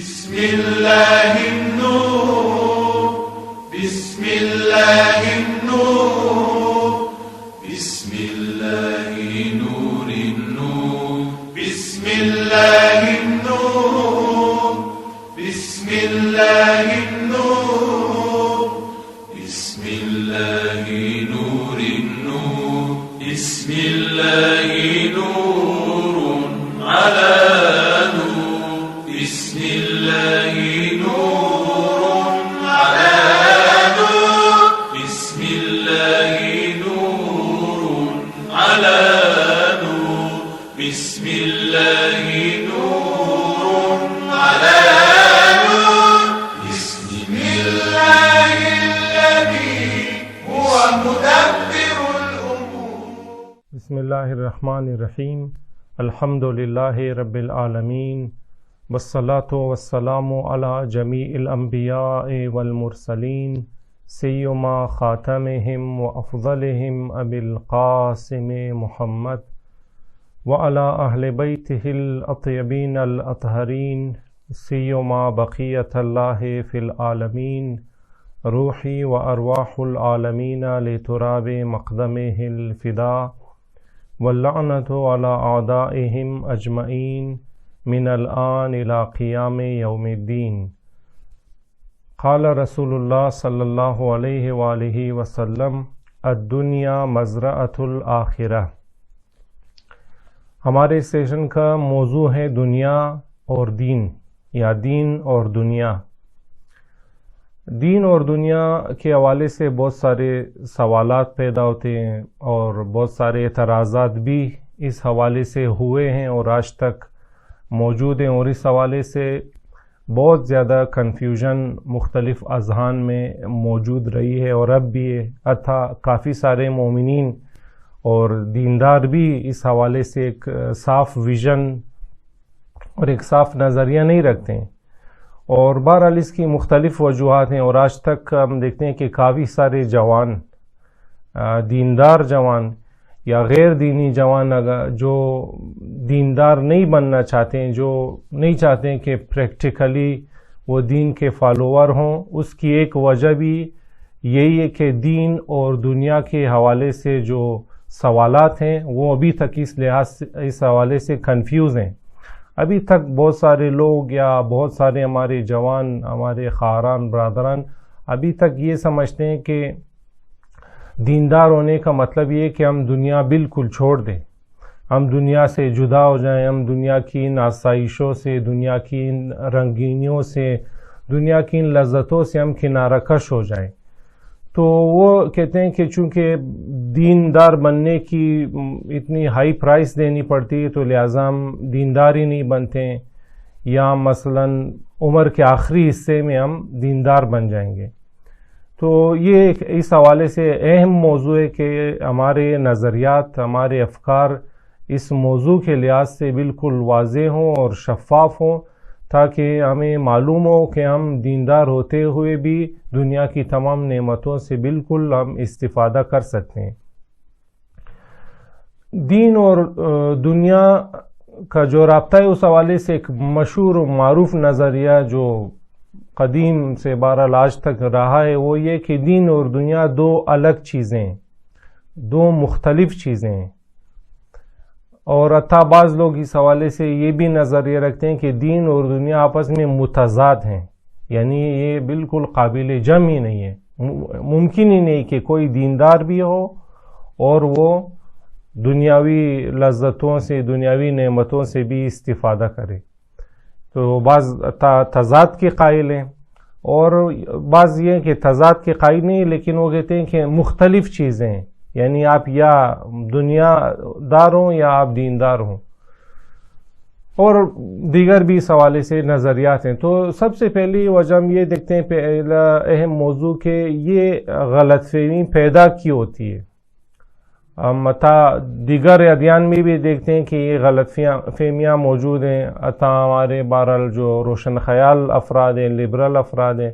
بسم الله النور بسم الله النور بسم الله نور النور بسم الله النور بسم الله النور بسم الله نور النور بسم الله نور على نور بسم الله نور على نور بسم الله نور على نور بسم الله نور على نور بسم الله الذي هو مدبر الأمور. بسم اللہ الرحمن الرحیم. الحمد للہ رب العالمین والصلاة والسلام علی جمیع الانبیاء والمرسلین سیما خاتمہم وافضلہم ابی القاسم محمد وعلی اہل بیتہ الاطیبین الاطہرین سیما بقیۃ اللہ فی العالمین روحی وارواح العالمین لتراب مقدمہ الفدا واللعنۃ علی اعدائہم اجمعین من الآن الى قیام یوم الدین. قال رسول اللہ صلی اللہ علیہ وآلہ وسلم الدنیا مزرعۃ الآخرہ. ہمارے سیشن کا موضوع ہے دنیا اور دین یا دین اور دنیا. دین اور دنیا کے حوالے سے بہت سارے سوالات پیدا ہوتے ہیں اور بہت سارے اعتراضات بھی اس حوالے سے ہوئے ہیں اور آج تک موجود ہیں، اور اس حوالے سے بہت زیادہ کنفیوژن مختلف اذہان میں موجود رہی ہے اور اب بھی ہے. کافی سارے مومنین اور دیندار بھی اس حوالے سے ایک صاف ویژن اور ایک صاف نظریہ نہیں رکھتے ہیں، اور بہرحال اس کی مختلف وجوہات ہیں. اور آج تک ہم دیکھتے ہیں کہ کافی سارے جوان، دیندار جوان یا غیر دینی جوان جو دیندار نہیں بننا چاہتے ہیں، جو نہیں چاہتے ہیں کہ پریکٹیکلی وہ دین کے فالوور ہوں، اس کی ایک وجہ بھی یہی ہے کہ دین اور دنیا کے حوالے سے جو سوالات ہیں وہ ابھی تک اس حوالے سے کنفیوز ہیں. ابھی تک بہت سارے لوگ یا بہت سارے ہمارے جوان، ہمارے خواہران برادران ابھی تک یہ سمجھتے ہیں کہ دیندار ہونے کا مطلب یہ ہے کہ ہم دنیا بالکل چھوڑ دیں، ہم دنیا سے جدا ہو جائیں، ہم دنیا کی ان آسائشوں سے، دنیا کی ان رنگینیوں سے، دنیا کی ان لذتوں سے ہم کنارہ کش ہو جائیں. تو وہ کہتے ہیں کہ چونکہ دیندار بننے کی اتنی ہائی پرائس دینی پڑتی ہے تو لہٰذا ہم دیندار ہی نہیں بنتے ہیں، یا مثلا عمر کے آخری حصے میں ہم دیندار بن جائیں گے. تو یہ اس حوالے سے اہم موضوع ہے کہ ہمارے نظریات، ہمارے افکار اس موضوع کے لحاظ سے بالکل واضح ہوں اور شفاف ہوں، تاکہ ہمیں معلوم ہو کہ ہم دیندار ہوتے ہوئے بھی دنیا کی تمام نعمتوں سے بالکل ہم استفادہ کر سکتے ہیں. دین اور دنیا کا جو رابطہ ہے اس حوالے سے ایک مشہور و معروف نظریہ جو قدیم سے بہرحال آج تک رہا ہے وہ یہ کہ دین اور دنیا دو الگ چیزیں ہیں، دو مختلف چیزیں ہیں. اور بعض لوگ اس حوالے سے یہ بھی نظریہ رکھتے ہیں کہ دین اور دنیا آپس میں متضاد ہیں، یعنی یہ بالکل قابل جمع ہی نہیں ہے، ممکن ہی نہیں کہ کوئی دیندار بھی ہو اور وہ دنیاوی لذتوں سے، دنیاوی نعمتوں سے بھی استفادہ کرے. تو بعض تضاد کے قائل ہیں اور بعض یہ کہ تضاد کے قائل نہیں، لیکن وہ کہتے ہیں کہ مختلف چیزیں ہیں، یعنی آپ یا دنیا دار ہوں یا آپ دیندار ہوں. اور دیگر بھی اس حوالے سے نظریات ہیں. تو سب سے پہلی وجہ ہم یہ دیکھتے ہیں، پہلا اہم موضوع کہ یہ غلط فہمی پیدا کی ہوتی ہے. دیگر ادیان میں بھی دیکھتے ہیں کہ یہ غلط فہمیاں موجود ہیں. ہمارے بہرحال جو روشن خیال افراد ہیں، لبرل افراد ہیں،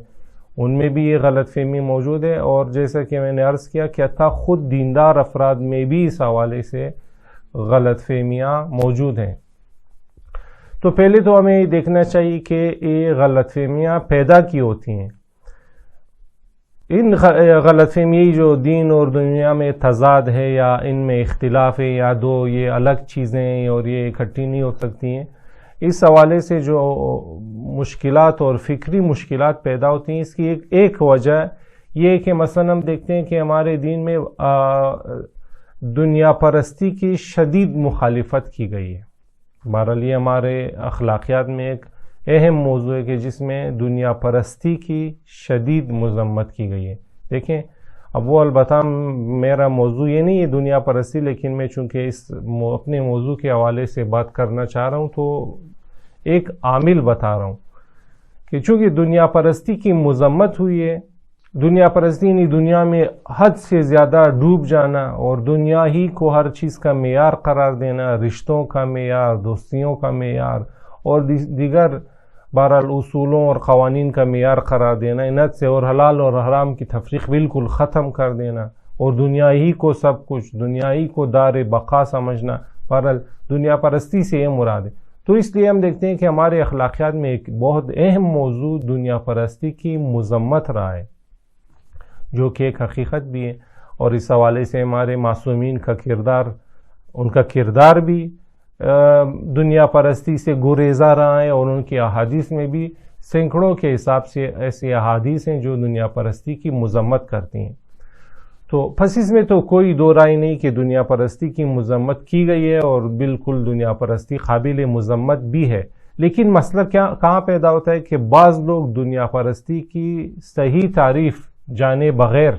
ان میں بھی یہ غلط فہمی موجود ہے. اور جیسا کہ میں نے عرض کیا کہ خود دیندار افراد میں بھی اس حوالے سے غلط فہمیاں موجود ہیں. تو پہلے تو ہمیں یہ دیکھنا چاہیے کہ یہ غلط فہمیاں پیدا کی ہوتی ہیں. ان غلط فہمی جو دین اور دنیا میں تضاد ہے یا ان میں اختلاف ہے یا دو یہ الگ چیزیں ہیں اور یہ اکٹھی نہیں ہو سکتی ہیں، اس حوالے سے جو مشکلات اور فکری مشکلات پیدا ہوتی ہیں، اس کی ایک وجہ یہ ہے کہ مثلا ہم دیکھتے ہیں کہ ہمارے دین میں دنیا پرستی کی شدید مخالفت کی گئی ہے. بہرحال یہ ہمارے اخلاقیات میں ایک اہم موضوع ہے کہ جس میں دنیا پرستی کی شدید مذمت کی گئی ہے. دیکھیں اب وہ البتہ میرا موضوع یہ نہیں ہے دنیا پرستی، لیکن میں چونکہ اپنے موضوع کے حوالے سے بات کرنا چاہ رہا ہوں تو ایک عامل بتا رہا ہوں کہ چونکہ دنیا پرستی کی مذمت ہوئی ہے، دنیا پرستی یعنی دنیا میں حد سے زیادہ ڈوب جانا اور دنیا ہی کو ہر چیز کا معیار قرار دینا، رشتوں کا معیار، دوستیوں کا معیار اور دیگر بہرحال اصولوں اور قوانین کا معیار قرار دینا، انت سے اور حلال اور حرام کی تفریق بالکل ختم کر دینا اور دنیا ہی کو سب کچھ، دنیا ہی کو دار بقا سمجھنا، بہرحال دنیا پرستی سے یہ مراد ہے. تو اس لیے ہم دیکھتے ہیں کہ ہمارے اخلاقیات میں ایک بہت اہم موضوع دنیا پرستی کی مذمت رہا ہے، جو کہ ایک حقیقت بھی ہے. اور اس حوالے سے ہمارے معصومین کا کردار، ان کا کردار بھی دنیا پرستی سے گریزہ رہا ہے اور ان کی احادیث میں بھی سینکڑوں کے حساب سے ایسی احادیث ہیں جو دنیا پرستی کی مذمت کرتی ہیں. تو پس اس میں تو کوئی دو رائے نہیں کہ دنیا پرستی کی مذمت کی گئی ہے اور بالکل دنیا پرستی قابل مذمت بھی ہے. لیکن مسئلہ کہاں پیدا ہوتا ہے کہ بعض لوگ دنیا پرستی کی صحیح تعریف جانے بغیر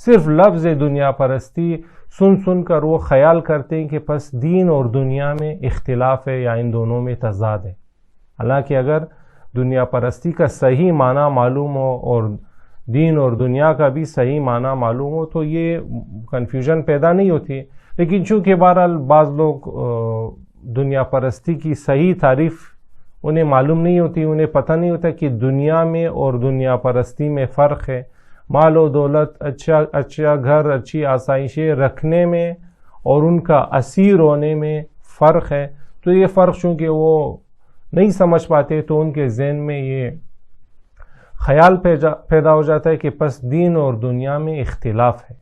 صرف لفظ دنیا پرستی سن کر وہ خیال کرتے ہیں کہ پس دین اور دنیا میں اختلاف ہے یا ان دونوں میں تضاد ہے. حالانکہ اگر دنیا پرستی کا صحیح معنی معلوم ہو اور دین اور دنیا کا بھی صحیح معنی معلوم ہو تو یہ کنفیوژن پیدا نہیں ہوتی. لیکن چونکہ بہرحال بعض لوگ دنیا پرستی کی صحیح تعریف انہیں معلوم نہیں ہوتی، انہیں پتہ نہیں ہوتا کہ دنیا میں اور دنیا پرستی میں فرق ہے. مال و دولت، اچھا گھر، اچھی آسائشیں رکھنے میں اور ان کا اسیر ہونے میں فرق ہے. تو یہ فرق چونکہ وہ نہیں سمجھ پاتے تو ان کے ذہن میں یہ خیال پیدا ہو جاتا ہے کہ پس دین اور دنیا میں اختلاف ہے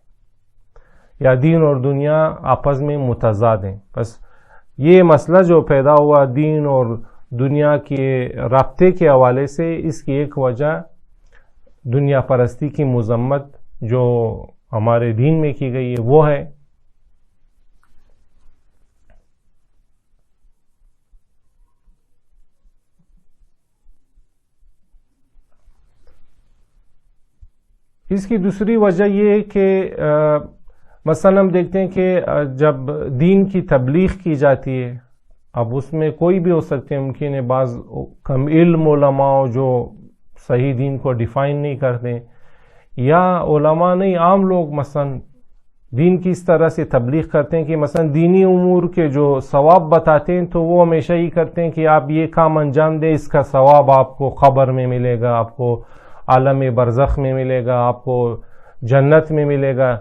یا دین اور دنیا آپس میں متضاد ہیں. پس یہ مسئلہ جو پیدا ہوا دین اور دنیا کے رابطے کے حوالے سے، اس کی ایک وجہ دنیا پرستی کی مذمت جو ہمارے دین میں کی گئی ہے وہ ہے. اس کی دوسری وجہ یہ ہے کہ مثلا ہم دیکھتے ہیں کہ جب دین کی تبلیغ کی جاتی ہے، اب اس میں کوئی بھی ہو سکتے ہیں، ممکن ہے بعض کم علم علماء جو صحیح دین کو ڈیفائن نہیں کرتے، یا علماء نہیں عام لوگ مثلا دین کی اس طرح سے تبلیغ کرتے ہیں کہ مثلا دینی امور کے جو ثواب بتاتے ہیں تو وہ ہمیشہ ہی کرتے ہیں کہ آپ یہ کام انجام دیں، اس کا ثواب آپ کو قبر میں ملے گا، آپ کو عالم برزخ میں ملے گا، آپ کو جنت میں ملے گا،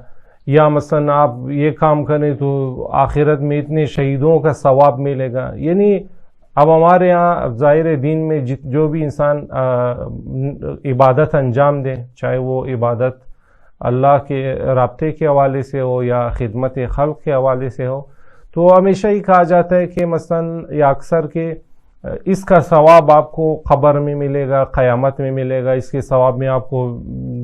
یا مثلا آپ یہ کام کریں تو آخرت میں اتنے شہیدوں کا ثواب ملے گا. یعنی اب ہمارے ہاں ظاہر دین میں جو بھی انسان عبادت انجام دے، چاہے وہ عبادت اللہ کے رابطے کے حوالے سے ہو یا خدمت خلق کے حوالے سے ہو، تو ہمیشہ ہی کہا جاتا ہے کہ مثلا یا اکثر کہ اس کا ثواب آپ کو قبر میں ملے گا، قیامت میں ملے گا، اس کے ثواب میں آپ کو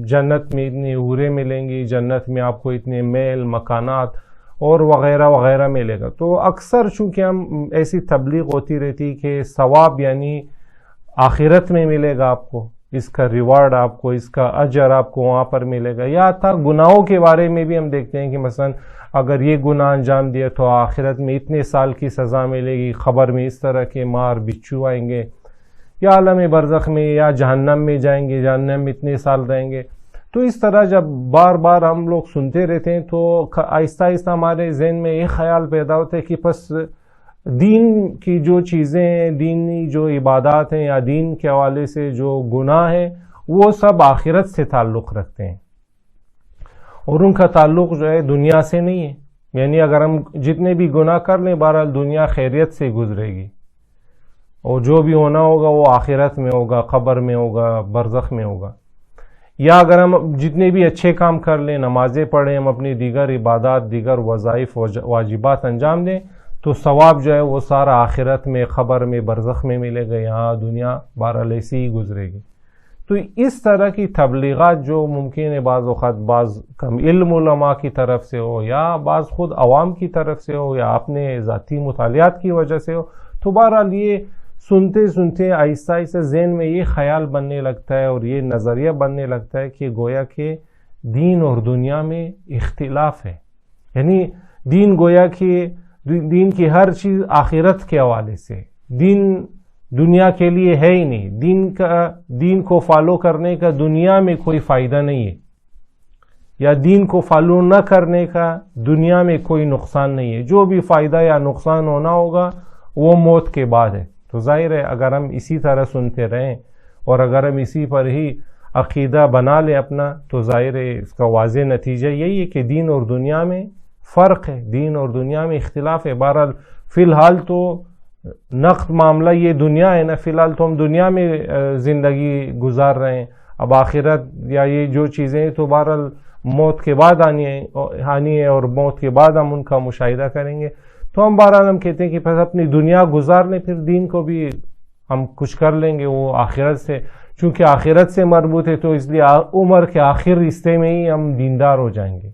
جنت میں اتنی حوریں ملیں گی، جنت میں آپ کو اتنے محل مکانات اور وغیرہ وغیرہ ملے گا. تو اکثر چونکہ ہم ایسی تبلیغ ہوتی رہتی کہ ثواب یعنی آخرت میں ملے گا آپ کو، اس کا ریوارڈ آپ کو، اس کا اجر آپ کو وہاں پر ملے گا. یا تھا گناہوں کے بارے میں بھی ہم دیکھتے ہیں کہ مثلا اگر یہ گناہ انجام دیا تو آخرت میں اتنے سال کی سزا ملے گی، قبر میں اس طرح کے مار بچھو آئیں گے، یا عالم برزخ میں یا جہنم میں جائیں گے، جہنم میں اتنے سال رہیں گے. تو اس طرح جب بار بار ہم لوگ سنتے رہتے ہیں تو آہستہ آہستہ ہمارے ذہن میں یہ خیال پیدا ہوتا ہے کہ پس دین کی جو چیزیں ہیں، دینی جو عبادات ہیں یا دین کے حوالے سے جو گناہ ہیں، وہ سب آخرت سے تعلق رکھتے ہیں اور ان کا تعلق جو ہے دنیا سے نہیں ہے. یعنی اگر ہم جتنے بھی گناہ کر لیں بہرحال دنیا خیریت سے گزرے گی، اور جو بھی ہونا ہوگا وہ آخرت میں ہوگا، قبر میں ہوگا، برزخ میں ہوگا. یا اگر ہم جتنے بھی اچھے کام کر لیں، نمازیں پڑھیں، ہم اپنی دیگر عبادات، دیگر وظائف واجبات انجام دیں، تو ثواب جو ہے وہ سارا آخرت میں، قبر میں، برزخ میں ملے گا. یہاں دنیا بہرحال ایسی ہی گزرے گی. تو اس طرح کی تبلیغات جو ممکن ہے بعض اوقات بعض کم علم علماء کی طرف سے ہو، یا بعض خود عوام کی طرف سے ہو، یا اپنے ذاتی مطالعات کی وجہ سے ہو، تو بہرحال یہ سنتے سنتے آہستہ آہستہ ذہن میں یہ خیال بننے لگتا ہے اور یہ نظریہ بننے لگتا ہے کہ گویا کہ دین اور دنیا میں اختلاف ہے. یعنی دین گویا کہ دین کی ہر چیز آخرت کے حوالے سے، دین دنیا کے لیے ہے ہی نہیں. دین کو فالو کرنے کا دنیا میں کوئی فائدہ نہیں ہے، یا دین کو فالو نہ کرنے کا دنیا میں کوئی نقصان نہیں ہے. جو بھی فائدہ یا نقصان ہونا ہوگا وہ موت کے بعد ہے. تو ظاہر ہے اگر ہم اسی طرح سنتے رہیں اور اگر ہم اسی پر ہی عقیدہ بنا لیں اپنا، تو ظاہر ہے اس کا واضح نتیجہ یہی ہے کہ دین اور دنیا میں فرق ہے، دین اور دنیا میں اختلاف ہے. بہرحال فی الحال تو نقد معاملہ یہ دنیا ہے نا، فی الحال تو ہم دنیا میں زندگی گزار رہے ہیں. اب آخرت یا یہ جو چیزیں تو بہرحال موت کے بعد آنی ہے اور موت کے بعد ہم ان کا مشاہدہ کریں گے. تو ہم بہرحال ہم کہتے ہیں کہ پس اپنی دنیا گزار لیں، پھر دین کو بھی ہم کچھ کر لیں گے. وہ آخرت سے، چونکہ آخرت سے مربوط ہے تو اس لیے عمر کے آخر حصے میں ہی ہم دیندار ہو جائیں گے.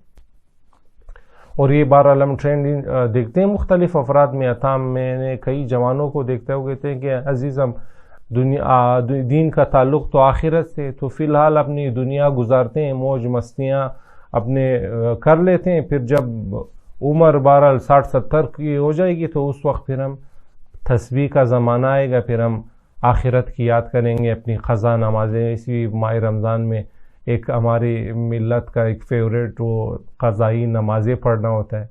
اور یہ بہرحال ہم ٹرینڈ دیکھتے ہیں مختلف افراد میں. میں نے کئی جوانوں کو دیکھتے ہوئے کہتے ہیں کہ عزیز ہم دین کا تعلق تو آخرت سے، تو فی الحال اپنی دنیا گزارتے ہیں، موج مستیاں اپنے کر لیتے ہیں. پھر جب عمر بہرحال 60-70 کی ہو جائے گی تو اس وقت پھر ہم تسبیح کا زمانہ آئے گا، پھر ہم آخرت کی یاد کریں گے، اپنی قضا نمازیں. اسی ماہ رمضان میں ایک ہماری ملت کا ایک فیوریٹ وہ قضائی نمازیں پڑھنا ہوتا ہے.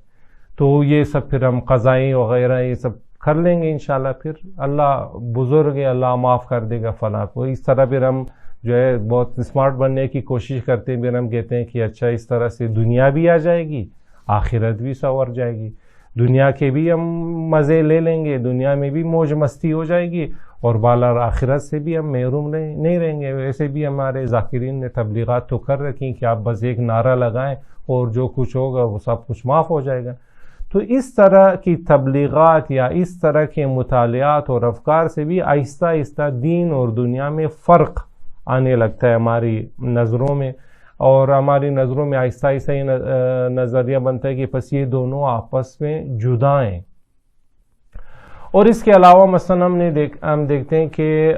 تو یہ سب پھر ہم قضائی وغیرہ یہ سب کر لیں گے انشاءاللہ. پھر اللہ بزرگ ہے، اللہ معاف کر دے گا فلاں کو. اس طرح پھر ہم جو ہے بہت اسمارٹ بننے کی کوشش کرتے ہیں. پھر ہم کہتے ہیں کہ اچھا اس طرح سے دنیا بھی آ جائے گی، آخرت بھی سنور جائے گی، دنیا کے بھی ہم مزے لے لیں گے، دنیا میں بھی موج مستی ہو جائے گی، اور بالا آخرت سے بھی ہم محروم نہیں رہیں گے. ویسے بھی ہمارے ذاکرین نے تبلیغات تو کر رکھی کہ آپ بس ایک نعرہ لگائیں اور جو کچھ ہوگا وہ سب کچھ معاف ہو جائے گا. تو اس طرح کی تبلیغات یا اس طرح کے مطالعات اور افکار سے بھی آہستہ آہستہ دین اور دنیا میں فرق آنے لگتا ہے ہماری نظروں میں، اور ہماری نظروں میں آہستہ آہستہ یہ نظریہ بنتا ہے کہ پس یہ دونوں آپس میں جدا ہیں. اور اس کے علاوہ مثلا ہم دیکھتے ہیں کہ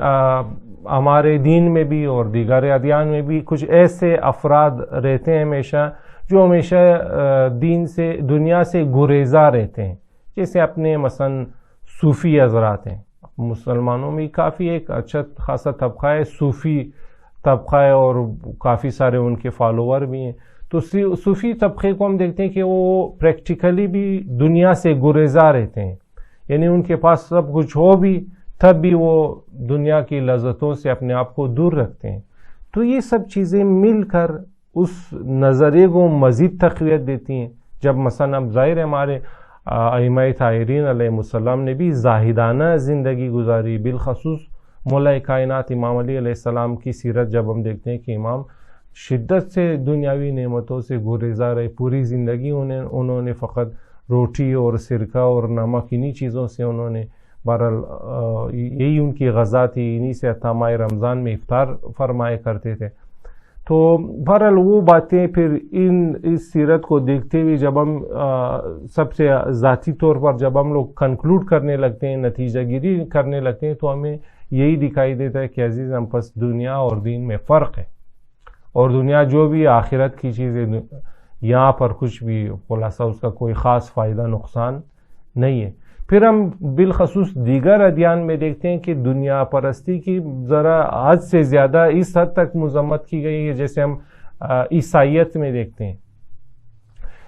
ہمارے دین میں بھی اور دیگر ادیان میں بھی کچھ ایسے افراد رہتے ہیں ہمیشہ جو ہمیشہ دنیا سے گریزہ رہتے ہیں. جیسے اپنے مثلا صوفی حضرات ہیں. مسلمانوں میں کافی ایک اچھا خاصا طبقہ ہے، صوفی طبقہ ہے، اور کافی سارے ان کے فالوور بھی ہیں. تو صوفی طبقے کو ہم دیکھتے ہیں کہ وہ پریکٹیکلی بھی دنیا سے گریزہ رہتے ہیں. یعنی ان کے پاس سب کچھ ہو بھی تب بھی وہ دنیا کی لذتوں سے اپنے آپ کو دور رکھتے ہیں. تو یہ سب چیزیں مل کر اس نظریے کو مزید تقویت دیتی ہیں. جب مثلا اب ظاہر ہے ہمارے ائمہ طاہرین علیہ السلام نے بھی زاہدانہ زندگی گزاری. بالخصوص مولا کائنات امام علی علیہ السلام کی سیرت جب ہم دیکھتے ہیں کہ امام شدت سے دنیاوی نعمتوں سے گریزہ رہے. پوری زندگی انہوں نے فقط روٹی اور سرکہ اور نمک انہی چیزوں سے انہوں نے بہرحال یہی ان کی غذا تھی، انہی سے ماہ رمضان میں افطار فرمائے کرتے تھے. تو بہرحال وہ باتیں پھر اس سیرت کو دیکھتے ہوئے جب ہم سب سے ذاتی طور پر جب ہم لوگ کنکلوڈ کرنے لگتے ہیں، نتیجہ گیری کرنے لگتے ہیں، تو ہمیں یہی دکھائی دیتا ہے کہ عزیز ہم پس دنیا اور دین میں فرق ہے. اور دنیا جو بھی آخرت کی چیزیں یہاں پر کچھ بھی خلاصہ اس کا کوئی خاص فائدہ نقصان نہیں ہے. پھر ہم بالخصوص دیگر ادیان میں دیکھتے ہیں کہ دنیا پرستی کی ذرا حد سے زیادہ اس حد تک مذمت کی گئی ہے. جیسے ہم عیسائیت میں دیکھتے ہیں،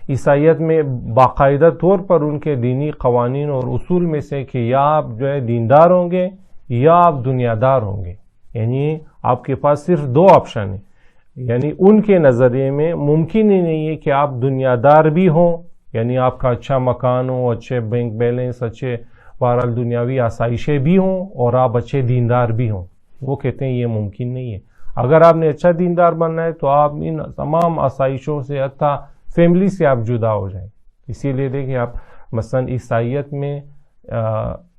عیسائیت میں باقاعدہ طور پر ان کے دینی قوانین اور اصول میں سے کہ یا آپ جو ہے دیندار ہوں گے یا آپ دنیا دار ہوں گے. یعنی آپ کے پاس صرف دو آپشن ہیں. یعنی ان کے نظریے میں ممکن ہی نہیں ہے کہ آپ دنیا دار بھی ہوں، یعنی آپ کا اچھا مکان ہو، اچھے بینک بیلنس، اچھے بہرحال دنیاوی آسائشیں بھی ہوں اور آپ اچھے دیندار بھی ہوں. وہ کہتے ہیں یہ ممکن نہیں ہے. اگر آپ نے اچھا دیندار بننا ہے تو آپ ان تمام آسائشوں سے حتیٰ فیملی سے آپ جدا ہو جائیں. اسی لیے دیکھیں آپ مثلا عیسائیت میں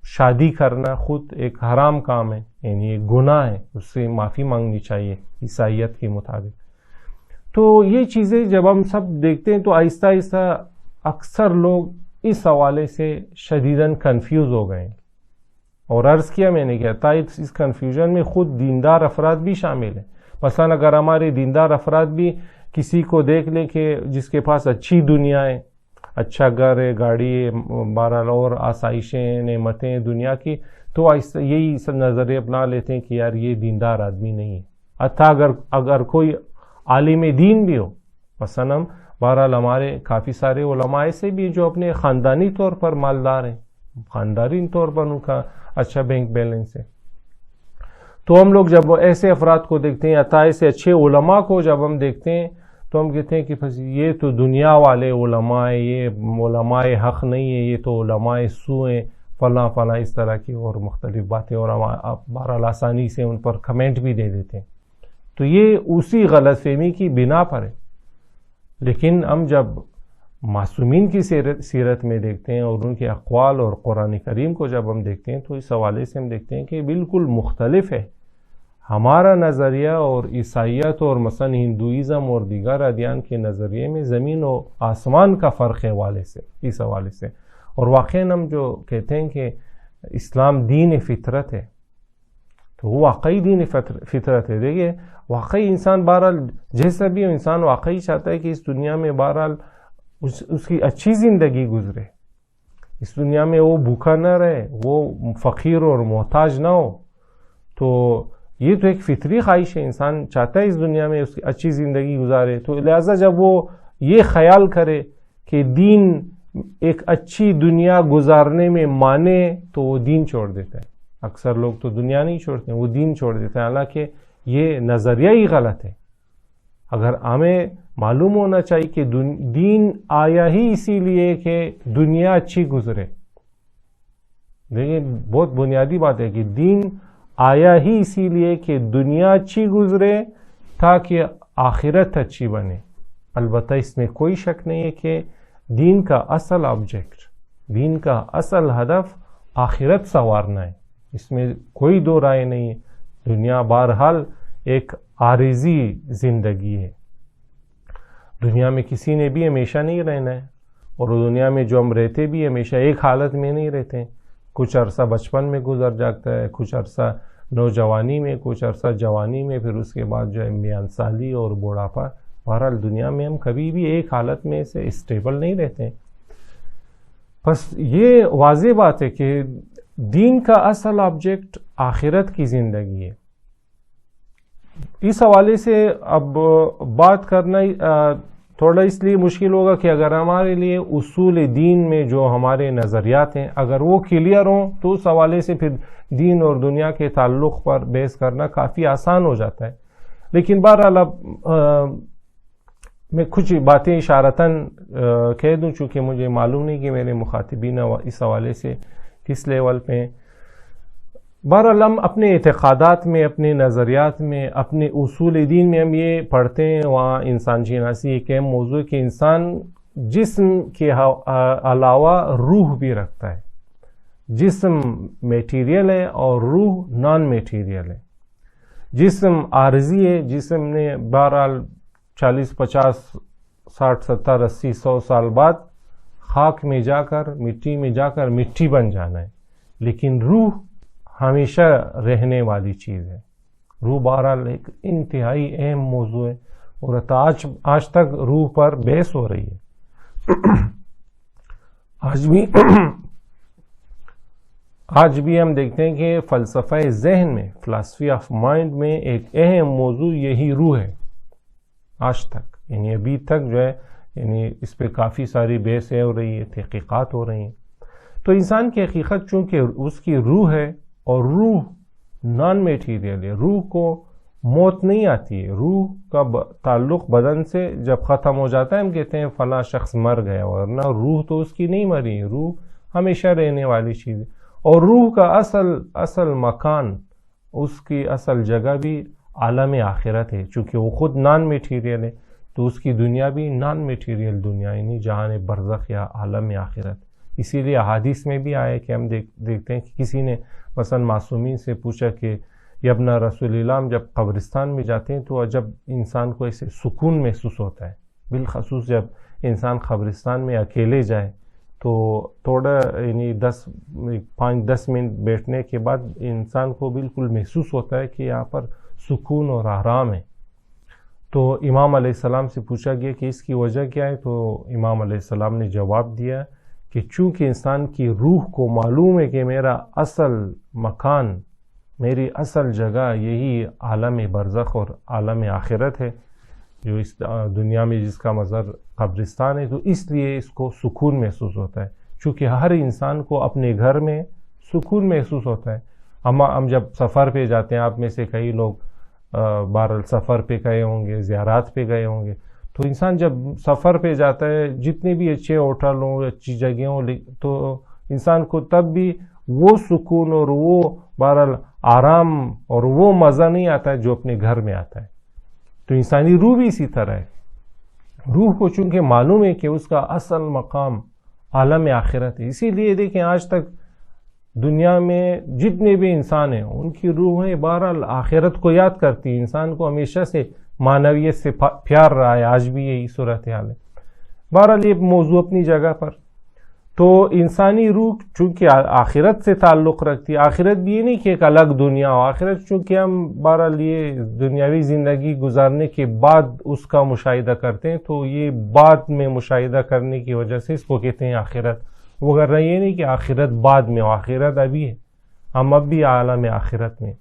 شادی کرنا خود ایک حرام کام ہے، یعنی ایک گناہ ہے، اس سے معافی مانگنی چاہیے عیسائیت کے مطابق. تو یہ چیزیں جب ہم سب دیکھتے ہیں تو آہستہ آہستہ اکثر لوگ اس حوالے سے شدیداً کنفیوز ہو گئے. اور عرض کیا میں نے کہتا ہے اس کنفیوژن میں خود دیندار افراد بھی شامل ہیں. مثلا اگر ہمارے دیندار افراد بھی کسی کو دیکھ لیں کہ جس کے پاس اچھی دنیا ہے، اچھا گھر ہے، گاڑی ہے، بہرحال اور آسائشیں نعمتیں دنیا کی، تو یہی نظریہ اپنا لیتے ہیں کہ یار یہ دیندار آدمی نہیں ہے. حتیٰ اگر کوئی عالم دین بھی ہو، مثلا بہرحال ہمارے کافی سارے علماء ایسے بھی جو اپنے خاندانی طور پر مالدار ہیں، خاندانی طور پر ان کا اچھا بینک بیلنس ہے. تو ہم لوگ جب ایسے افراد کو دیکھتے ہیں، حتیٰ ایسے اچھے علماء کو جب ہم دیکھتے ہیں تو ہم کہتے ہیں کہ یہ تو دنیا والے علماء ہیں، یہ علماء حق نہیں ہے، یہ تو علماء سو ہیں، فلاں فلاں اس طرح کی اور مختلف باتیں، اور ہم بہرحال آسانی سے ان پر کمنٹ بھی دے دیتے ہیں. تو یہ اسی غلط فہمی کی بنا پر ہے. لیکن ہم جب معصومین کی سیرت میں دیکھتے ہیں اور ان کے اقوال اور قرآن کریم کو جب ہم دیکھتے ہیں تو اس حوالے سے ہم دیکھتے ہیں کہ بالکل مختلف ہے. ہمارا نظریہ اور عیسائیت اور مثلا ہندوازم اور دیگر ادیان کے نظریے میں زمین و آسمان کا فرق ہے اس حوالے سے. اور واقعاً ہم جو کہتے ہیں کہ اسلام دین فطرت ہے تو وہ واقعی دین فطرت ہے. دیکھیے واقعی انسان بہرحال جیسا بھی ہو، انسان واقعی چاہتا ہے کہ اس دنیا میں بہرحال اس کی اچھی زندگی گزرے، اس دنیا میں وہ بھوکا نہ رہے، وہ فقیر اور محتاج نہ ہو. تو یہ تو ایک فطری خواہش ہے، انسان چاہتا ہے اس دنیا میں اس کی اچھی زندگی گزارے. تو لہٰذا جب وہ یہ خیال کرے کہ دین ایک اچھی دنیا گزارنے میں مانے تو وہ دین چھوڑ دیتا ہے. اکثر لوگ تو دنیا نہیں چھوڑتے، وہ دین چھوڑ دیتے ہیں، حالانکہ یہ نظریہ ہی غلط ہے. اگر ہمیں معلوم ہونا چاہیے کہ دین آیا ہی اسی لیے کہ دنیا اچھی گزرے. دیکھیں بہت بنیادی بات ہے کہ دین آیا ہی اسی لیے کہ دنیا اچھی گزرے تاکہ آخرت اچھی بنے. البتہ اس میں کوئی شک نہیں ہے کہ دین کا اصل آبجیکٹ، دین کا اصل ہدف آخرت سنوارنا ہے، اس میں کوئی دو رائے نہیں ہے. دنیا بہرحال ایک عارضی زندگی ہے. دنیا میں کسی نے بھی ہمیشہ نہیں رہنا ہے، اور دنیا میں جو ہم رہتے بھی ہمیشہ ایک حالت میں نہیں رہتے ہیں. کچھ عرصہ بچپن میں گزر جاتا ہے، کچھ عرصہ نوجوانی میں، کچھ عرصہ جوانی میں، پھر اس کے بعد جو ہے میان سالی اور بوڑھاپا. بہرحال دنیا میں ہم کبھی بھی ایک حالت میں سے اسٹیبل نہیں رہتے ہیں. بس یہ واضح بات ہے کہ دین کا اصل آبجیکٹ آخرت کی زندگی ہے. اس حوالے سے اب بات کرنا تھوڑا اس لیے مشکل ہوگا کہ اگر ہمارے لیے اصول دین میں جو ہمارے نظریات ہیں اگر وہ کلیئر ہوں تو اس حوالے سے پھر دین اور دنیا کے تعلق پر بحث کرنا کافی آسان ہو جاتا ہے. لیکن بہرحال اب میں کچھ باتیں اشارتاً کہہ دوں، چونکہ مجھے معلوم نہیں کہ میرے مخاطبین اس حوالے سے کس لیول پہ ہیں. بہرحال ہم اپنے اعتقادات میں، اپنے نظریات میں، اپنے اصول دین میں ہم یہ پڑھتے ہیں، وہاں انسان شناسی ایک اہم موضوع ہے کہ انسان جسم کے علاوہ روح بھی رکھتا ہے. جسم میٹیریل ہے اور روح نان میٹیریل ہے. جسم عارضی ہے، جسم نے بہرحال 40 50 60 70 80 100 سال بعد خاک میں جا کر، مٹی میں جا کر مٹی بن جانا ہے. لیکن روح ہمیشہ رہنے والی چیز ہے. روح بہرحال ایک انتہائی اہم موضوع ہے اور آج تک روح پر بحث ہو رہی ہے. آج بھی ہم دیکھتے ہیں کہ فلسفہ ذہن میں، فلسفی آف مائنڈ میں ایک اہم موضوع یہی روح ہے. آج تک یعنی ابھی تک جو ہے یعنی اس پہ کافی ساری بحثیں ہو رہی ہے، تحقیقات ہو رہی ہیں. تو انسان کی حقیقت چونکہ اس کی روح ہے اور روح نان میٹیریل ہے، روح کو موت نہیں آتی ہے. روح کا تعلق بدن سے جب ختم ہو جاتا ہے ہم کہتے ہیں فلاں شخص مر گیا، ورنہ روح تو اس کی نہیں مری. روح ہمیشہ رہنے والی چیز ہے. اور روح کا اصل مکان، اس کی اصل جگہ بھی عالم آخرت ہے. چونکہ وہ خود نان میٹیریل ہے تو اس کی دنیا بھی نان میٹیریل دنیا، یعنی جہان برزخ یا عالم آخرت. اسی لیے احادیث میں بھی آئے کہ ہم دیکھتے ہیں کہ کسی نے مثلا معصومین سے پوچھا کہ یا ابن رسول اللہ، ہم جب قبرستان میں جاتے ہیں تو جب انسان کو ایسے سکون محسوس ہوتا ہے، بالخصوص جب انسان قبرستان میں اکیلے جائے تو تھوڑا یعنی 5-10 منٹ بیٹھنے کے بعد انسان کو بالکل محسوس ہوتا ہے کہ یہاں پر سکون اور آرام ہے. تو امام علیہ السلام سے پوچھا گیا کہ اس کی وجہ کیا ہے، تو امام علیہ السلام نے جواب دیا کہ چونکہ انسان کی روح کو معلوم ہے کہ میرا اصل مکان، میری اصل جگہ یہی عالم برزخ اور عالم آخرت ہے، جو اس دنیا میں جس کا مظہر قبرستان ہے، تو اس لیے اس کو سکون محسوس ہوتا ہے. چونکہ ہر انسان کو اپنے گھر میں سکون محسوس ہوتا ہے. ہم جب سفر پہ جاتے ہیں، آپ میں سے کئی لوگ بہرحال سفر پہ گئے ہوں گے، زیارات پہ گئے ہوں گے، تو انسان جب سفر پہ جاتا ہے، جتنے بھی اچھے ہوٹل ہوں، اچھی جگہ ہوں، تو انسان کو تب بھی وہ سکون اور وہ بہرحال آرام اور وہ مزہ نہیں آتا ہے جو اپنے گھر میں آتا ہے. تو انسانی روح بھی اسی طرح ہے. روح کو چونکہ معلوم ہے کہ اس کا اصل مقام عالم آخرت ہے، اسی لیے دیکھیں آج تک دنیا میں جتنے بھی انسان ہیں ان کی روحیں بہرحال آخرت کو یاد کرتی ہیں. انسان کو ہمیشہ سے معنویت سے پیار رہا ہے، آج بھی یہی صورتحال ہے. بہرحال یہ موضوع اپنی جگہ پر. تو انسانی روح چونکہ آخرت سے تعلق رکھتی ہے، آخرت بھی یہ نہیں کہ ایک الگ دنیا ہو، آخرت چونکہ ہم بہرحال یہ دنیاوی زندگی گزارنے کے بعد اس کا مشاہدہ کرتے ہیں، تو یہ بعد میں مشاہدہ کرنے کی وجہ سے اس کو کہتے ہیں آخرت. وغیرہ یہ نہیں کہ آخرت بعد میں ہو، آخرت ابھی ہے، ہم اب بھی عالم آخرت میں.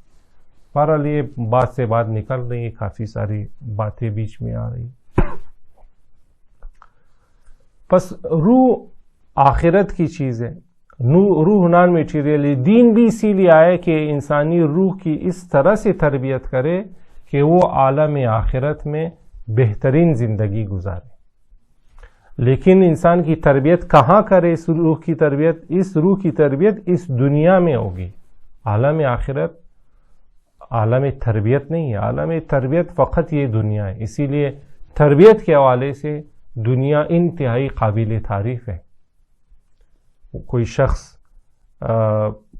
بہرحال یہ بات سے بات نکل رہی ہے، کافی ساری باتیں بیچ میں آ رہی. پس روح آخرت کی چیز ہے، روح نان میٹیریل ہے. دین بھی اسی لیے آئے کہ انسانی روح کی اس طرح سے تربیت کرے کہ وہ عالم آخرت میں بہترین زندگی گزارے. لیکن انسان کی تربیت کہاں کرے؟ اس روح کی تربیت اس دنیا میں ہوگی. عالم آخرت عالم تربیت نہیں ہے، عالم تربیت فقط یہ دنیا ہے. اسی لیے تربیت کے حوالے سے دنیا انتہائی قابل تعریف ہے. کوئی شخص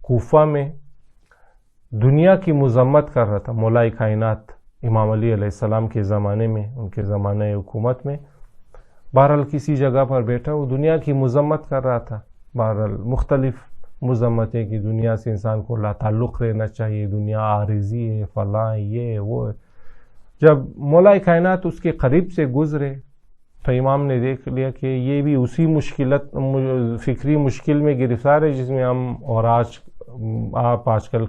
کوفہ میں دنیا کی مذمت کر رہا تھا، مولا کائنات امام علی علیہ السلام کے زمانے میں، ان کے زمانہ حکومت میں. بہرحال کسی جگہ پر بیٹھا وہ دنیا کی مذمت کر رہا تھا. بہرحال مختلف مذمتیں کہ دنیا سے انسان کو لا تعلق رہنا چاہیے، دنیا عارضی ہے، فلاں یہ وہ. جب مولا کائنات اس کے قریب سے گزرے تو امام نے دیکھ لیا کہ یہ بھی اسی فکری مشکل میں گرفتار ہے جس میں ہم اور آپ آج کل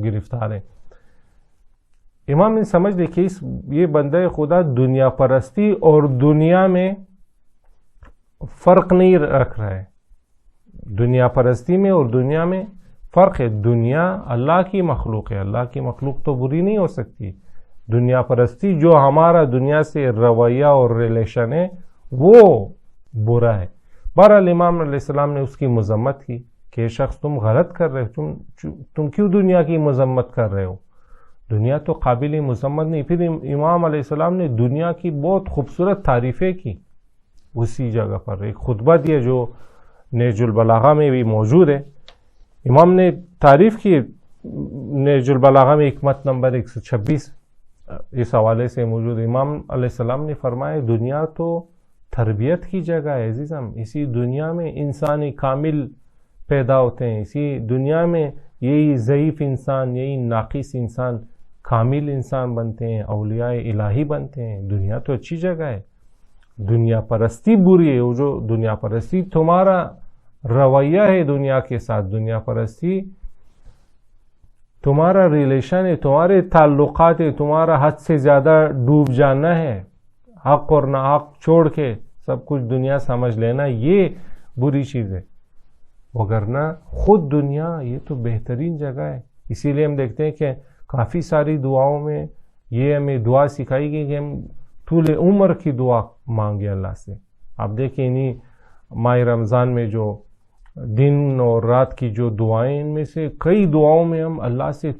گرفتار ہیں. امام نے سمجھ لی کہ یہ بندہ خدا دنیا پرستی اور دنیا میں فرق نہیں رکھ رہا ہے. دنیا پرستی میں اور دنیا میں فرق ہے. دنیا اللہ کی مخلوق ہے، اللہ کی مخلوق تو بری نہیں ہو سکتی. دنیا پرستی جو ہمارا دنیا سے رویہ اور ریلیشن ہے وہ برا ہے. بہرحال امام علیہ السلام نے اس کی مذمت کی کہ شخص تم غلط کر رہے ہو، تم کیوں دنیا کی مذمت کر رہے ہو؟ دنیا تو قابل مذمت نہیں. پھر امام علیہ السلام نے دنیا کی بہت خوبصورت تعریفیں کی. اسی جگہ پر ایک خطبہ دیا جو نہج البلاغہ میں بھی موجود ہے. امام نے تعریف کی نہج البلاغہ میں حکمت نمبر 126 اس حوالے سے موجود. امام علیہ السلام نے فرمایا دنیا تو تربیت کی جگہ ہے عزیزم. اسی دنیا میں انسانی کامل پیدا ہوتے ہیں، اسی دنیا میں یہی ضعیف انسان، یہی ناقص انسان کامل انسان بنتے ہیں، اولیاء الہی بنتے ہیں. دنیا تو اچھی جگہ ہے. دنیا پرستی بری ہے. وہ جو دنیا پرستی تمہارا رویہ ہے دنیا کے ساتھ، دنیا پرستی تمہارا ریلیشن ہے، تمہارے تعلقات ہے، تمہارا حد سے زیادہ ڈوب جانا ہے، حق اور ناحق چھوڑ کے سب کچھ دنیا سمجھ لینا، یہ بری چیز ہے. وگرنہ خود دنیا یہ تو بہترین جگہ ہے. اسی لیے ہم دیکھتے ہیں کہ کافی ساری دعاؤں میں یہ ہمیں دعا سکھائی گئی کہ ہم طول عمر کی دعا مانگے اللہ سے. آپ دیکھیں انہی ماہ رمضان میں جو دن اور رات کی جو دعائیں، ان میں سے کئی دعاؤں میں ہم اللہ سے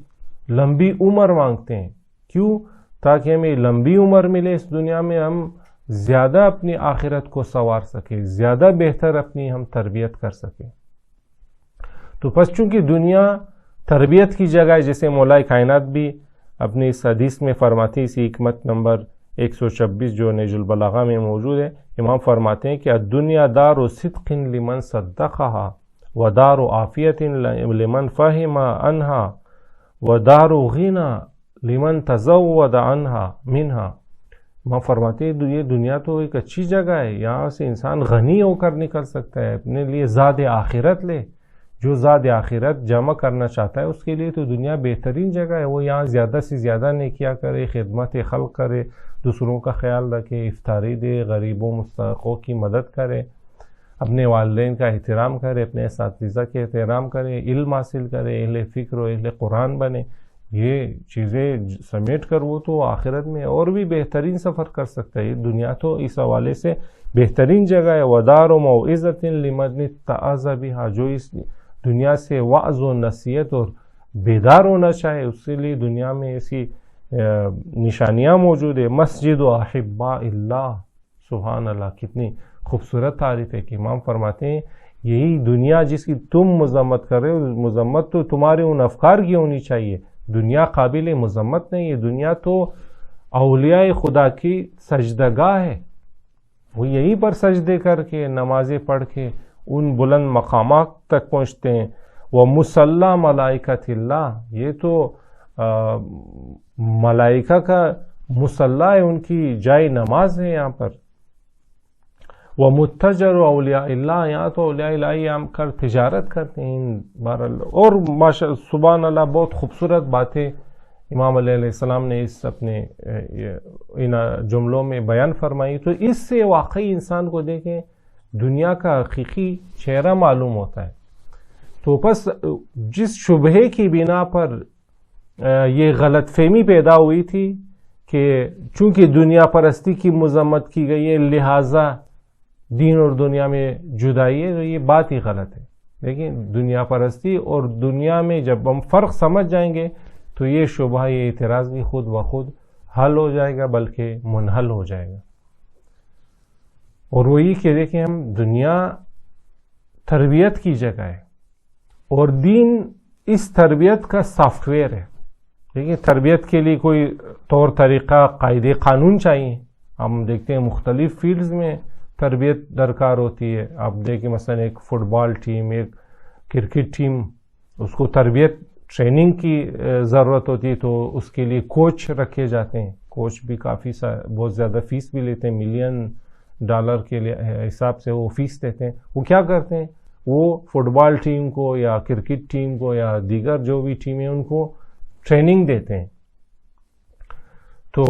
لمبی عمر مانگتے ہیں. کیوں؟ تاکہ ہمیں لمبی عمر ملے اس دنیا میں، ہم زیادہ اپنی آخرت کو سنوار سکیں، زیادہ بہتر اپنی ہم تربیت کر سکیں. تو پس چونکہ دنیا تربیت کی جگہ ہے، جیسے مولا کائنات بھی اپنی اس حدیث میں فرماتے ہیں، اسی حکمت نمبر 126 جو نہج البلاغہ میں موجود ہے، امام فرماتے ہیں کہ الدنیا دار صدق لمن صدقها ودار عافیت لمن فہم عنها ودار غنى لمن تزود عنها منها. امام فرماتے ہیں یہ دنیا تو ایک اچھی جگہ ہے، یہاں سے انسان غنی ہو کر نکل سکتا ہے، اپنے لیے زاد آخرت لے. جو زاد آخرت جمع کرنا چاہتا ہے اس کے لیے تو دنیا بہترین جگہ ہے. وہ یہاں زیادہ سے زیادہ نیکیاں کرے، خدمت خلق کرے، دوسروں کا خیال رکھے، افطاری دے، غریبوں مستحقوں کی مدد کرے، اپنے والدین کا احترام کرے، اپنے اساتذہ کے احترام کرے، علم حاصل کرے، اہل فکر و اہل قرآن بنے. یہ چیزیں سمیٹ کر وہ تو آخرت میں اور بھی بہترین سفر کر سکتا ہے. یہ دنیا تو اس حوالے سے بہترین جگہ ہے. ودار و موعظۃ لمن اتعظ بها، جو اس دنیا سے وعظ و نصیحت اور بیدار ہونا چاہے اس کے لیے دنیا میں ایسی نشانیاں موجود ہے. مسجد و احباء اللہ، سبحان اللہ، کتنی خوبصورت تعریف ہے کہ امام فرماتے ہیں یہی دنیا جس کی تم مذمت کر رہے ہو، مذمت تو تمہارے ان افکار کی ہونی چاہیے. دنیا قابل مذمت نہیں ہے، دنیا تو اولیاء خدا کی سجدگاہ ہے. وہ یہیں پر سجدے کر کے، نمازیں پڑھ کے ان بلند مقامات تک پہنچتے ہیں. وَمُصَلَّى مَلَائِكَةِ اللَّهِ، یہ تو ملائکہ کا مصلی ہے، ان کی جائے نماز ہے یہاں پر. وَمُتَّجَرُ اولیاء اللہ، یہاں تو اولیاء الہی ہم کر تجارت کرتے ہیں. اور سبحان اللہ، بہت خوبصورت باتیں امام علیہ السلام نے اس اپنے ان جملوں میں بیان فرمائی. تو اس سے واقعی انسان کو دیکھیں دنیا کا حقیقی چہرہ معلوم ہوتا ہے. تو پس جس شبہے کی بنا پر یہ غلط فہمی پیدا ہوئی تھی کہ چونکہ دنیا پرستی کی مذمت کی گئی ہے لہٰذا دین اور دنیا میں جدائی ہے، تو یہ بات ہی غلط ہے. لیکن دنیا پرستی اور دنیا میں جب ہم فرق سمجھ جائیں گے تو یہ شبہ، یہ اعتراض بھی خود بخود حل ہو جائے گا، بلکہ منحل ہو جائے گا. اور وہی کہ دیکھیں ہم دنیا تربیت کی جگہ ہے اور دین اس تربیت کا سافٹ ویئر ہے. دیکھیں تربیت کے لیے کوئی طور طریقہ، قاعدے قانون چاہیے. ہم دیکھتے ہیں مختلف فیلڈز میں تربیت درکار ہوتی ہے. آپ دیکھیں مثلا ایک فٹ بال ٹیم، ایک کرکٹ ٹیم، اس کو تربیت ٹریننگ کی ضرورت ہوتی ہے، تو اس کے لیے کوچ رکھے جاتے ہیں. کوچ بھی کافی بہت زیادہ فیس بھی لیتے ہیں، $1,000,000 کے حساب سے وہ فیس دیتے ہیں. وہ کیا کرتے ہیں؟ وہ فٹ بال ٹیم کو یا کرکٹ ٹیم کو یا دیگر جو بھی ٹیمیں ان کو ٹریننگ دیتے ہیں. تو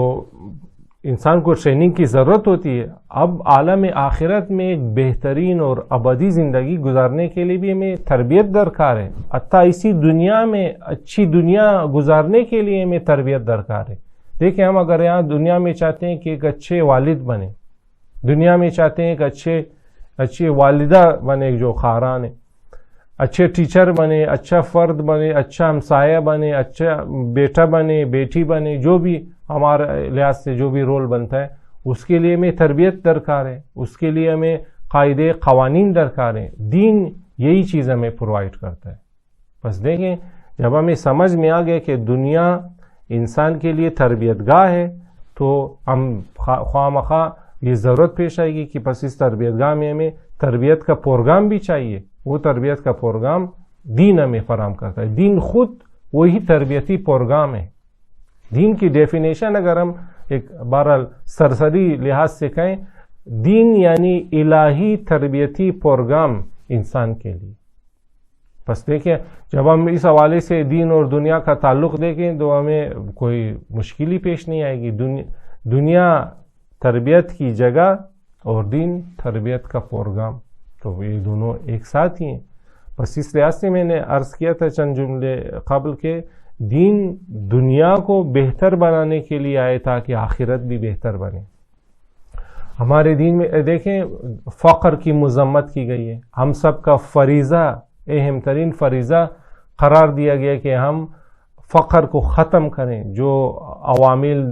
انسان کو ٹریننگ کی ضرورت ہوتی ہے. اب عالم آخرت میں ایک بہترین اور ابدی زندگی گزارنے کے لیے بھی ہمیں تربیت درکار ہے. حتیٰ اسی دنیا میں اچھی دنیا گزارنے کے لیے ہمیں تربیت درکار ہے. دیکھیں ہم اگر یہاں دنیا میں چاہتے ہیں کہ ایک اچھے والد بنے، دنیا میں چاہتے ہیں ایک اچھی والدہ بنے جو خاران ہے، اچھے ٹیچر بنے، اچھا فرد بنے، اچھا ہمسایہ بنے، اچھا بیٹا بنے، بیٹی بنے، جو بھی ہمارے لحاظ سے جو بھی رول بنتا ہے، اس کے لیے ہمیں تربیت درکار ہے، اس کے لیے ہمیں قاعدے قوانین درکار ہیں. دین یہی چیز ہمیں پرووائڈ کرتا ہے. بس دیکھیں جب ہمیں سمجھ میں آ گیا کہ دنیا انسان کے لیے تربیت گاہ ہے، تو ہم خواہ مخواہ یہ ضرورت پیش آئے گی کہ بس اس تربیت گاہ میں ہمیں تربیت کا پروگرام بھی چاہیے. وہ تربیت کا پروگرام دین ہمیں فراہم کرتا ہے. دین خود وہی تربیتی پروگرام ہے. دین کی ڈیفینیشن اگر ہم ایک بہرحال سرسری لحاظ سے کہیں، دین یعنی الہی تربیتی پروگرام انسان کے لیے. بس دیکھیں جب ہم اس حوالے سے دین اور دنیا کا تعلق دیکھیں تو ہمیں کوئی مشکل ہی پیش نہیں آئے گی. دنیا تربیت کی جگہ اور دین تربیت کا پروگرام، تو یہ دونوں ایک ساتھ ہی ہیں. بس اس لحاظ سے میں نے عرض کیا تھا چند جملے قبل کے دین دنیا کو بہتر بنانے کے لیے آئے تاکہ آخرت بھی بہتر بنے. ہمارے دین میں دیکھیں فقر کی مذمت کی گئی ہے. ہم سب کا فریضہ، اہم ترین فریضہ قرار دیا گیا کہ ہم فقر کو ختم کریں. جو عوامل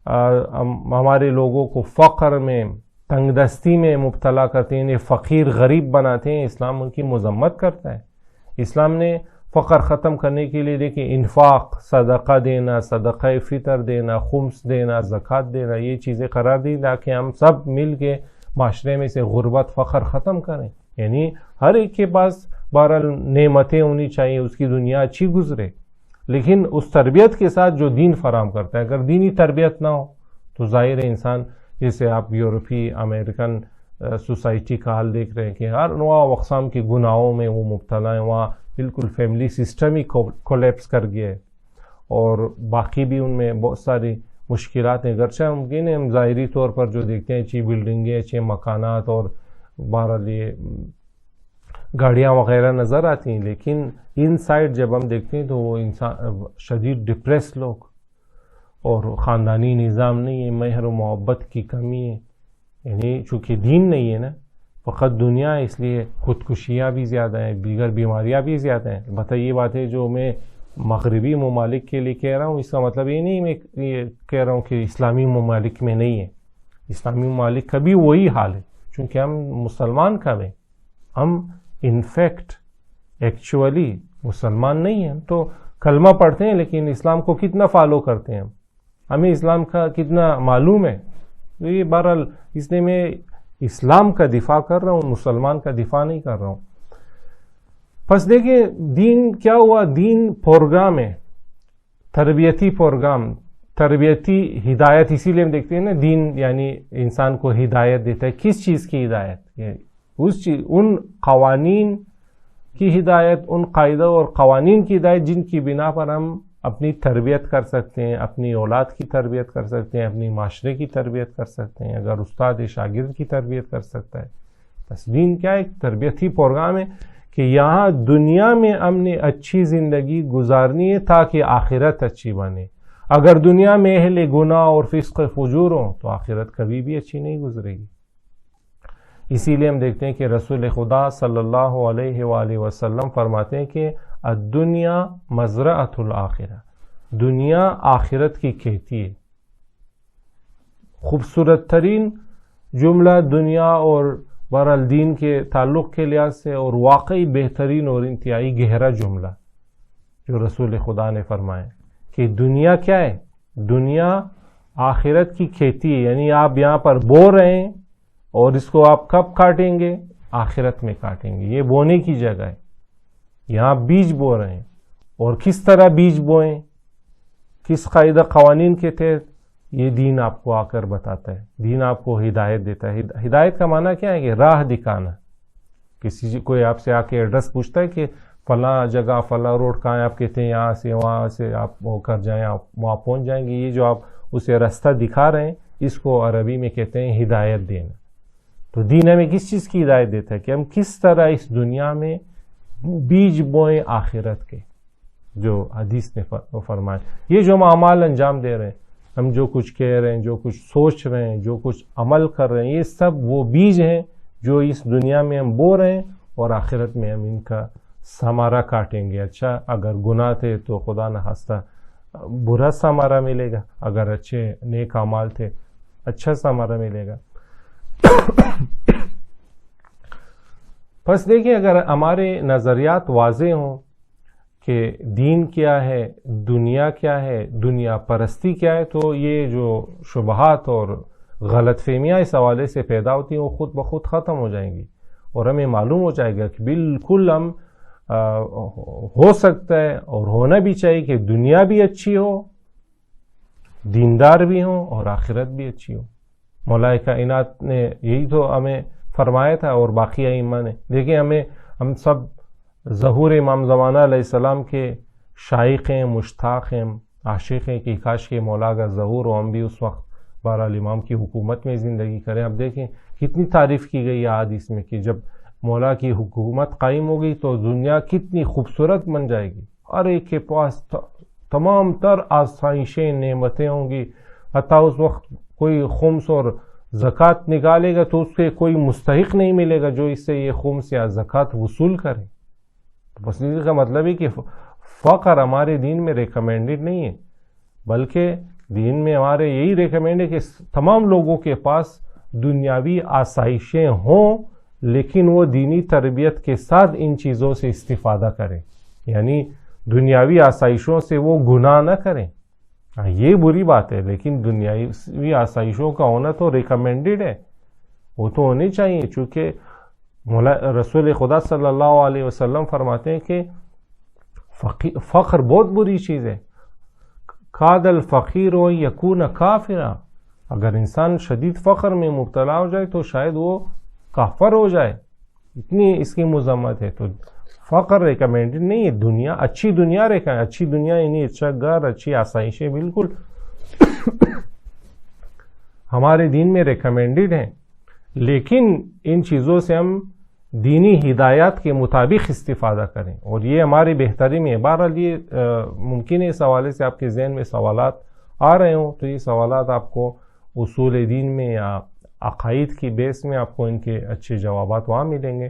ہمارے لوگوں کو فقر میں، تنگ دستی میں مبتلا کرتے ہیں، انہیں فقیر غریب بناتے ہیں، اسلام ان کی مذمت کرتا ہے. اسلام نے فقر ختم کرنے کے لیے دیکھیں انفاق، صدقہ دینا، صدقہ فطر دینا، خمس دینا، زکوٰۃ دینا، یہ چیزیں قرار دی تاکہ ہم سب مل کے معاشرے میں سے غربت، فقر ختم کریں. یعنی ہر ایک کے پاس بہرحال نعمتیں ہونی چاہیے، اس کی دنیا اچھی گزرے، لیکن اس تربیت کے ساتھ جو دین فراہم کرتا ہے. اگر دینی تربیت نہ ہو تو ظاہر ہے انسان، جیسے آپ یورپی امریکن سوسائٹی کا حال دیکھ رہے ہیں کہ ہر نوع اقسام کے گناہوں میں وہ مبتلا ہیں. وہاں بالکل فیملی سسٹم ہی کولیپس کر گیا ہے، اور باقی بھی ان میں بہت ساری مشکلات ہیں. گرچہ ممکن ہے ہم ظاہری طور پر جو دیکھتے ہیں اچھی بلڈنگیں، اچھے مکانات اور بہرحال یہ گاڑیاں وغیرہ نظر آتی ہیں، لیکن ان سائڈ جب ہم دیکھتے ہیں تو وہ انسان شدید ڈپریس لوگ، اور خاندانی نظام نہیں ہے، مہر و محبت کی کمی ہے. یعنی چونکہ دین نہیں ہے نا، فقط دنیا ہے، اس لیے خودکشیاں بھی زیادہ ہیں، دیگر بیماریاں بھی زیادہ ہیں. البتہ یہ بات ہے جو میں مغربی ممالک کے لیے کہہ رہا ہوں، اس کا مطلب یہ نہیں میں یہ کہہ رہا ہوں کہ اسلامی ممالک میں نہیں ہے. اسلامی ممالک کا بھی وہی حال ہے، چونکہ ہم مسلمان کب ہیں. ہم انفیکٹ ایکچولی مسلمان نہیں ہیں. تو کلمہ پڑھتے ہیں لیکن اسلام کو کتنا فالو کرتے ہیں، ہمیں اسلام کا کتنا معلوم ہے. تو یہ بہرحال اس لیے میں اسلام کا دفاع کر رہا ہوں، مسلمان کا دفاع نہیں کر رہا ہوں. پس دیکھیں دین کیا ہوا، دین پروگرام ہے، تربیتی پروگرام، تربیتی ہدایت. اسی لیے ہم دیکھتے ہیں نا دین یعنی انسان کو ہدایت دیتا ہے. کس چیز کی ہدایت؟ اس چیز، ان قوانین کی ہدایت، ان قاعدہ اور قوانین کی ہدایت جن کی بنا پر ہم اپنی تربیت کر سکتے ہیں، اپنی اولاد کی تربیت کر سکتے ہیں، اپنی معاشرے کی تربیت کر سکتے ہیں. اگر استاد شاگرد کی تربیت کر سکتا ہے. بس دین کیا ایک تربیتی پروگرام ہے کہ یہاں دنیا میں ہم نے اچھی زندگی گزارنی ہے تاکہ آخرت اچھی بنے. اگر دنیا میں اہل گناہ اور فسق فجور ہوں تو آخرت کبھی بھی اچھی نہیں گزرے گی. اسی لیے ہم دیکھتے ہیں کہ رسول خدا صلی اللہ علیہ وآلہ وسلم فرماتے ہیں کہ الدنیا مزرعۃ الآخرہ، دنیا آخرت کی کھیتی ہے. خوبصورت ترین جملہ دنیا اور بہرحال دین کے تعلق کے لحاظ سے، اور واقعی بہترین اور انتہائی گہرا جملہ جو رسول خدا نے فرمایا کہ دنیا کیا ہے، دنیا آخرت کی کھیتی ہے. یعنی آپ یہاں پر بو رہے ہیں اور اس کو آپ کب کاٹیں گے؟ آخرت میں کاٹیں گے. یہ بونے کی جگہ ہے، یہاں بیج بو رہے ہیں. اور کس طرح بیج بوئیں، کس قاعدہ قوانین کے تحت، یہ دین آپ کو آ کر بتاتا ہے. دین آپ کو ہدایت دیتا ہے. ہدایت کا معنی کیا ہے کہ راہ دکھانا. کوئی آپ سے آ کے ایڈریس پوچھتا ہے کہ فلاں جگہ فلاں روڈ کہاں ہے، آپ کہتے ہیں یہاں سے وہاں سے آپ ہو کر جائیں، آپ وہاں پہنچ جائیں گے. یہ جو آپ اسے راستہ دکھا رہے ہیں اس کو عربی میں کہتے ہیں ہدایت دینا. تو دین ہمیں کس چیز کی ہدایت دیتا ہے کہ ہم کس طرح اس دنیا میں بیج بوئیں آخرت کے، جو حدیث نے فرمایا. یہ جو ہم اعمال انجام دے رہے ہیں، ہم جو کچھ کہہ رہے ہیں، جو کچھ سوچ رہے ہیں، جو کچھ عمل کر رہے ہیں، یہ سب وہ بیج ہیں جو اس دنیا میں ہم بو رہے ہیں، اور آخرت میں ہم ان کا ثمرہ کاٹیں گے. اچھا اگر گناہ تھے تو خدا نخواستہ برا ثمرہ ملے گا، اگر اچھے نیک اعمال تھے اچھا ثمرہ ملے گا. پس دیکھیں اگر ہمارے نظریات واضح ہوں کہ دین کیا ہے، دنیا کیا ہے، دنیا پرستی کیا ہے، تو یہ جو شبہات اور غلط فہمیاں اس حوالے سے پیدا ہوتی ہیں وہ خود بخود ختم ہو جائیں گی، اور ہمیں معلوم ہو جائے گا کہ بالکل ہم ہو سکتا ہے اور ہونا بھی چاہیے کہ دنیا بھی اچھی ہو، دیندار بھی ہوں، اور آخرت بھی اچھی ہو. مولا کائنات نے یہی تو ہمیں فرمایا تھا، اور باقی ائمہ نے. دیکھیں ہم سب ظہور امام زمانہ علیہ السلام کے شائق ہیں، مشتاق ہیں، عاشق ہیں کہ کاش کے مولا کا ظہور ہو، ہم بھی اس وقت بہرحال امام کی حکومت میں زندگی کریں. اب دیکھیں کتنی تعریف کی گئی احادیث میں کہ جب مولا کی حکومت قائم ہوگی تو دنیا کتنی خوبصورت بن جائے گی، ہر ایک کے پاس تمام تر آسائشیں، نعمتیں ہوں گی. حتیٰ اس وقت کوئی خمس اور زکوٰۃ نکالے گا تو اس کے کوئی مستحق نہیں ملے گا جو اس سے یہ خمس یا زکوٰۃ وصول کرے. بس اس کا مطلب ہے کہ فقر ہمارے دین میں ریکمینڈڈ نہیں ہے، بلکہ دین میں ہمارے یہی ریکمینڈ ہے کہ تمام لوگوں کے پاس دنیاوی آسائشیں ہوں، لیکن وہ دینی تربیت کے ساتھ ان چیزوں سے استفادہ کریں. یعنی دنیاوی آسائشوں سے وہ گناہ نہ کریں. یہ بری بات ہے، لیکن دنیاوی آسائشوں کا ہونا تو ریکمینڈڈ ہے، وہ تو ہونی چاہیے. چونکہ رسول خدا صلی اللہ علیہ وسلم فرماتے ہیں کہ فقر بہت بری چیز ہے. کاد الفقیر و یکون کافرا، اگر انسان شدید فقر میں مبتلا ہو جائے تو شاید وہ کافر ہو جائے، اتنی اس کی مذمت ہے. تو فقر ریکمینڈڈ نہیں ہے. دنیا اچھی دنیا اچھی دنیا یعنی اچھا گھر، اچھی آسائشیں بالکل ہمارے دین میں ریکمینڈڈ ہیں، لیکن ان چیزوں سے ہم دینی ہدایات کے مطابق استفادہ کریں، اور یہ ہماری بہتری میں ہے. بہرحال یہ ممکن ہے اس حوالے سے آپ کے ذہن میں سوالات آ رہے ہوں، تو یہ سوالات آپ کو اصول دین میں یا عقائد کی بیس میں آپ کو ان کے اچھے جوابات وہاں ملیں گے.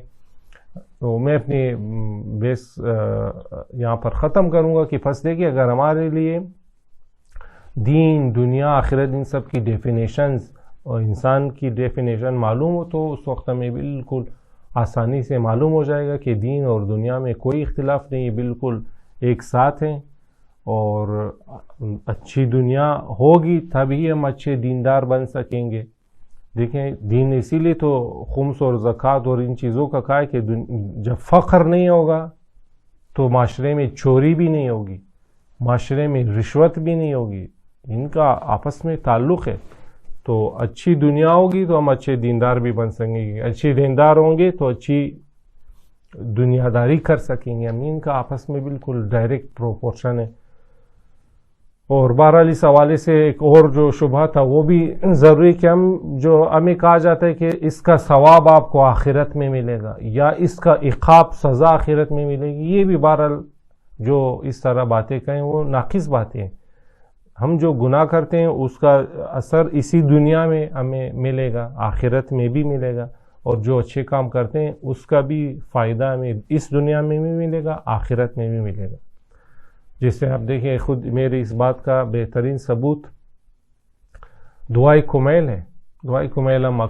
تو میں اپنی بیس یہاں پر ختم کروں گا کہ پس دیکھیے، اگر ہمارے لیے دین، دنیا، آخرت، ان سب کی ڈیفینیشنز اور انسان کی ڈیفینیشن معلوم ہو تو اس وقت ہمیں بالکل آسانی سے معلوم ہو جائے گا کہ دین اور دنیا میں کوئی اختلاف نہیں، بالکل ایک ساتھ ہیں. اور اچھی دنیا ہوگی تبھی ہم اچھے دیندار بن سکیں گے. دیکھیں، دین اسی لیے تو خمس اور زکوٰۃ اور ان چیزوں کا کہا ہے کہ جب فقر نہیں ہوگا تو معاشرے میں چوری بھی نہیں ہوگی، معاشرے میں رشوت بھی نہیں ہوگی. ان کا آپس میں تعلق ہے. تو اچھی دنیا ہوگی تو ہم اچھے دیندار بھی بن سکیں گے، اچھے دیندار ہوں گے تو اچھی دنیا داری کر سکیں گے. ان کا آپس میں بالکل ڈائریکٹ پروپورشن ہے. اور بہرحال اس حوالے سے ایک اور جو شبہ تھا وہ بھی ضروری کہ ہمیں کہا جاتا ہے کہ اس کا ثواب آپ کو آخرت میں ملے گا یا اس کا عقاب سزا آخرت میں ملے گی. یہ بھی بہرحال جو اس طرح باتیں کہیں وہ ناقص باتیں ہیں. ہم جو گناہ کرتے ہیں اس کا اثر اسی دنیا میں ہمیں ملے گا، آخرت میں بھی ملے گا، اور جو اچھے کام کرتے ہیں اس کا بھی فائدہ ہمیں اس دنیا میں بھی ملے گا، آخرت میں بھی ملے گا. جس سے آپ دیکھیں، خود میری اس بات کا بہترین ثبوت دعائے کمیل ہے. دعائے کمیل ہم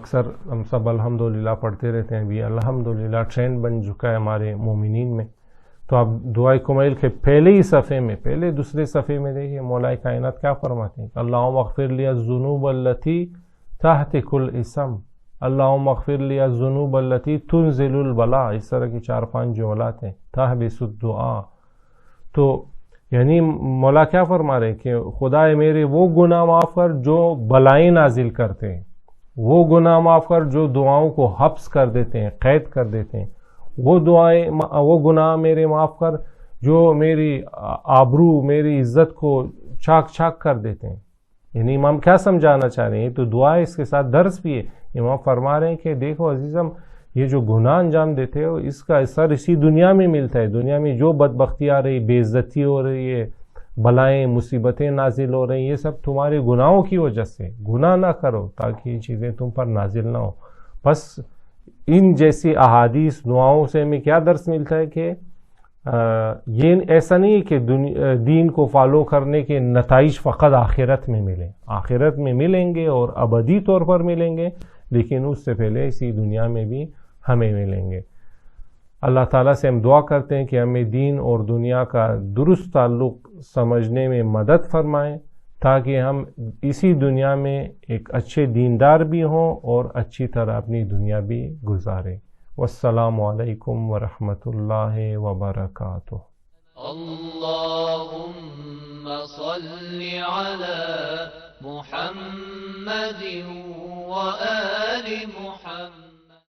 سب الحمدللہ پڑھتے رہتے ہیں. بھی الحمدللہ ٹرینڈ بن چکا ہے ہمارے مومنین میں. تو آپ دعائے کمیل کے پہلے ہی صفحے میں، پہلے دوسرے صفحے میں دیکھیں مولا کائنات کیا فرماتے ہیں. اللہم اغفر لی الذنوب التی تحت کل اسم، اللہم اغفر لی الذنوب التی تنزل البلاء. اس طرح کی 4-5 جملات ہیں. تحبس الدعاء. تو یعنی مولا کیا فرما رہے ہیں کہ خدا میرے وہ گناہ معاف کر جو بلائیں نازل کرتے ہیں، وہ گناہ معاف کر جو دعاؤں کو حبس کر دیتے ہیں، قید کر دیتے ہیں، وہ گناہ میرے معاف کر جو میری آبرو، میری عزت کو چاک چاک کر دیتے ہیں. یعنی امام کیا سمجھانا چاہ رہے ہیں؟ تو دعا ہے، اس کے ساتھ درس بھی ہے. امام فرما رہے ہیں کہ دیکھو عزیزم، یہ جو گناہ انجام دیتے ہو اس کا اثر اسی دنیا میں ملتا ہے. دنیا میں جو بدبختی آ رہی، بے عزتی ہو رہی ہے، بلائیں مصیبتیں نازل ہو رہی ہیں، یہ سب تمہارے گناہوں کی وجہ سے. گناہ نہ کرو تاکہ یہ چیزیں تم پر نازل نہ ہو. بس ان جیسی احادیث، دعاؤں سے ہمیں کیا درس ملتا ہے کہ یہ ایسا نہیں ہے کہ دین کو فالو کرنے کے نتائج فقط آخرت میں ملیں. آخرت میں ملیں گے اور ابدی طور پر ملیں گے، لیکن اس سے پہلے اسی دنیا میں بھی ہمیں ملیں گے. اللہ تعالیٰ سے ہم دعا کرتے ہیں کہ ہمیں دین اور دنیا کا درست تعلق سمجھنے میں مدد فرمائیں، تاکہ ہم اسی دنیا میں ایک اچھے دیندار بھی ہوں اور اچھی طرح اپنی دنیا بھی گزاریں. والسلام علیکم ورحمۃ اللہ وبرکاتہ. اللهم صل على محمد وآل محمد.